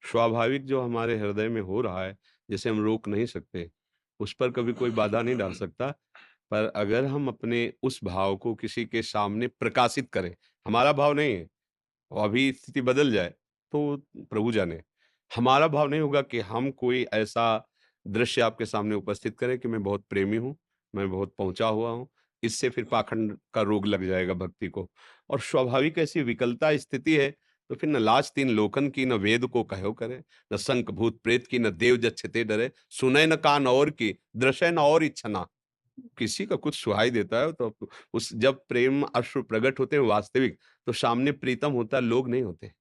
स्वाभाविक जो हमारे हृदय में हो रहा है, जिसे हम रोक नहीं सकते, उस पर कभी कोई बाधा नहीं डाल सकता। पर अगर हम अपने उस भाव को किसी के सामने प्रकाशित करें, हमारा भाव नहीं है, और अभी स्थिति बदल जाए, तो प्रभु जाने। हमारा भाव नहीं होगा कि हम कोई ऐसा दृश्य आपके सामने उपस्थित करें कि मैं बहुत प्रेमी हूँ, मैं बहुत पहुँचा हुआ हूँ, इससे फिर पाखंड का रोग लग जाएगा भक्ति को। और स्वाभाविक ऐसी विकलता स्थिति है, तो फिर न लाज तीन लोकन की, न वेद को कहो करे, न शंख भूत प्रेत की, न देव जच्छते डरे, सुनै न कान और की, दृशय न और इच्छा ना। किसी का कुछ सुहाई देता है तो उस जब प्रेम अश्रु प्रकट होते हैं वास्तविक, तो सामने प्रीतम होता है, लोग नहीं होते।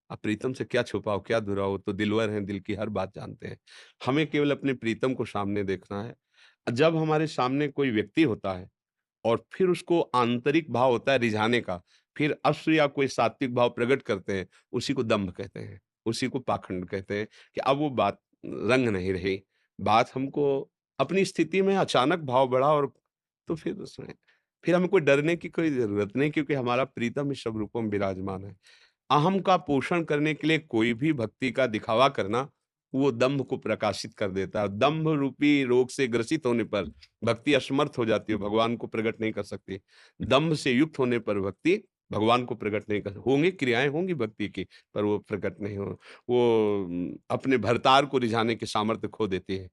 अब प्रीतम से क्या छुपाओ, क्या दुराओ, तो दिलवर हैं, दिल की हर बात जानते हैं। हमें केवल अपने प्रीतम को सामने देखना है। जब हमारे सामने कोई व्यक्ति होता है और फिर उसको आंतरिक भाव होता है रिझाने का, फिर अश्रु या कोई सात्विक भाव प्रकट करते हैं, उसी को दंभ कहते हैं, उसी को पाखंड कहते हैं कि अब वो बात रंग नहीं रही। बात हमको अपनी स्थिति में अचानक भाव बढ़ा और तो फिर उसमें फिर हमें कोई डरने की कोई ज़रूरत नहीं, क्योंकि हमारा प्रीतम इस सब रूपों में विराजमान है। अहम का पोषण करने के लिए कोई भी भक्ति का दिखावा करना, वो दंभ को प्रकाशित कर देता है। दंभ रूपी रोग से ग्रसित होने पर भक्ति असमर्थ हो जाती है, भगवान को प्रकट नहीं कर सकती। दंभ से युक्त होने पर भक्ति भगवान को प्रकट नहीं कर होंगी, क्रियाएँ होंगी भक्ति की, पर वो प्रकट नहीं हो वो अपने भरतार को रिझाने की सामर्थ्य खो देती है।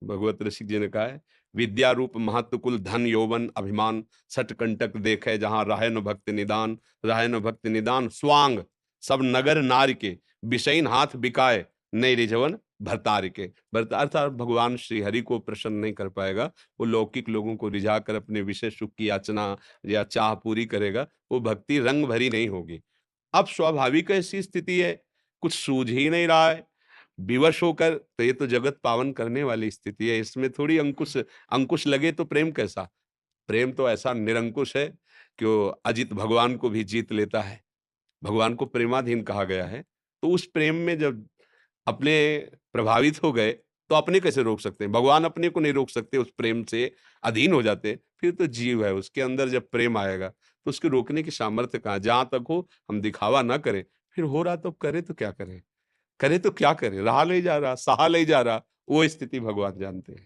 भगवत ऋषि जी ने कहा है, विद्या रूप महत्व कुल धन यौवन अभिमान सठ कंटक देखे जहाँ राहे न भक्त निदान, राहे न भक्त निदान स्वांग सब नगर नार के विषयीन हाथ बिकाए नहीं रिझवन भरतार के। भरतार था भगवान श्री हरि को प्रसन्न नहीं कर पाएगा, वो लौकिक लोगों को रिझा कर अपने विषय सुख की याचना या चाह पूरी करेगा, वो भक्ति रंग भरी नहीं होगी। अब स्वाभाविक ऐसी स्थिति है, कुछ सूझ ही नहीं रहा है, विवश होकर, तो ये तो जगत पावन करने वाली स्थिति है, इसमें थोड़ी अंकुश अंकुश लगे तो प्रेम कैसा? प्रेम तो ऐसा निरंकुश है कि वो अजित भगवान को भी जीत लेता है। भगवान को प्रेमाधीन कहा गया है, तो उस प्रेम में जब अपने प्रभावित हो गए, तो अपने कैसे रोक सकते हैं? भगवान अपने को नहीं रोक सकते, उस प्रेम से अधीन हो जाते, फिर तो जीव है, उसके अंदर जब प्रेम आएगा, तो उसके रोकने की सामर्थ्य कहाँ? जहाँ तक हो हम दिखावा ना करें, फिर हो रहा तो करे तो क्या करें? करे तो क्या करे? रहा नहीं जा रहा, सहा नहीं जा रहा, वो स्थिति भगवान जानते हैं।